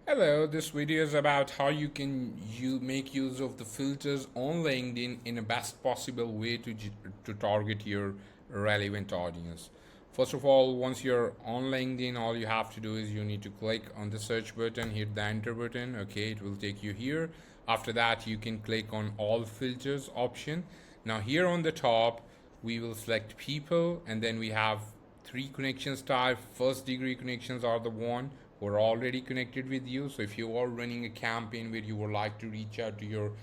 Hello, this video is about how you make use of the filters on LinkedIn in a best possible way to target your relevant audience. First of all, once you're on LinkedIn, all you have to do is you need to click on the search button, hit the enter button. Okay, it will take you here. After that, you can click on all filters option. Now here on the top, we will select people, and then we have three connections type. First degree connections are the one who are already connected with you. So if you are running a campaign where you would like to reach out to your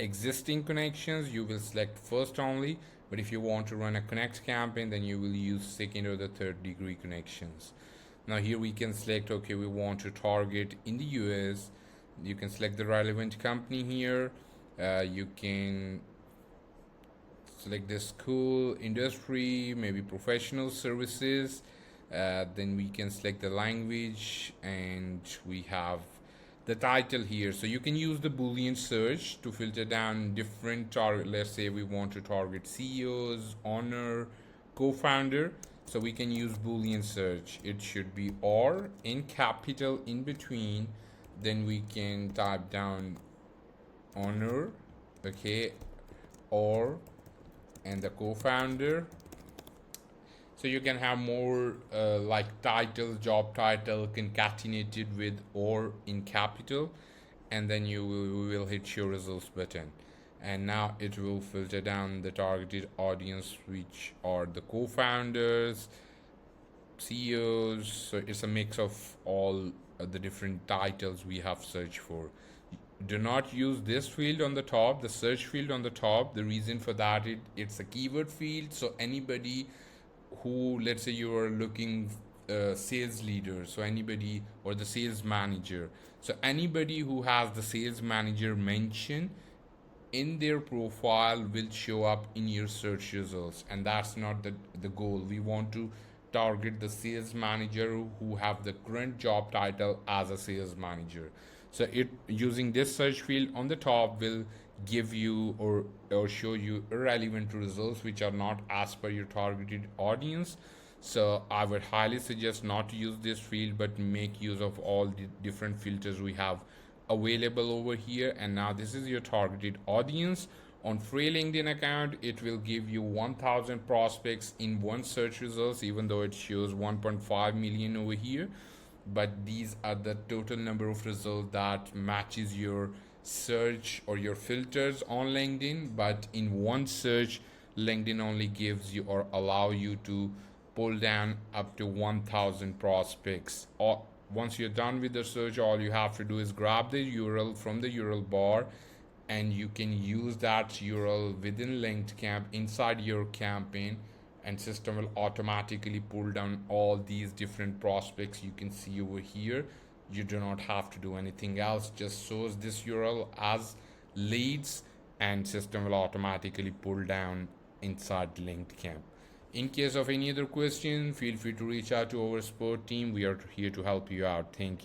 existing connections, you will select first only. But if you want to run a connect campaign, then you will use second or the third degree connections. Now here we can select, okay, we want to target in the US. You can select the relevant company here. You can select the school, industry, maybe professional services. Then we can select the language, and we have the title here. So you can use the Boolean search to filter down different target. Let's say we want to target CEOs, owner, co-founder. So we can use Boolean search. It should be or in capital in between. Then we can type down owner, okay, or and the co-founder. So you can have more like title, job title concatenated with or in capital, and then you will hit your results button, and now it will filter down the targeted audience, which are the co-founders, CEOs. So it's a mix of all the different titles we have searched for. Do not use this field on the top, the search field on the top. The reason for that, it's a keyword field. So anybody who, let's say you are looking sales leader, so anybody, or the sales manager, so anybody who has the sales manager mentioned in their profile will show up in your search results, and that's not the goal. We want to target the sales manager who have the current job title as a sales manager. So it, using this search field on the top, will give you or show you irrelevant results which are not as per your targeted audience. So I would highly suggest not to use this field, but make use of all the different filters we have available over here. And now this is your targeted audience. On free LinkedIn account, it will give you 1000 prospects in one search results, even though it shows 1.5 million over here. But these are the total number of results that matches your search or your filters on LinkedIn. But in one search, LinkedIn only gives you or allow you to pull down up to 1000 prospects. Or once you're done with the search, all you have to do is grab the URL from the URL bar, and you can use that URL within Linkedcamp inside your campaign, and system will automatically pull down all these different prospects you can see over here. You do not have to do anything else, just source this URL as leads, and system will automatically pull down inside Linkedcamp. In case of any other question, feel free to reach out to our support team. We are here to help you out. Thank you.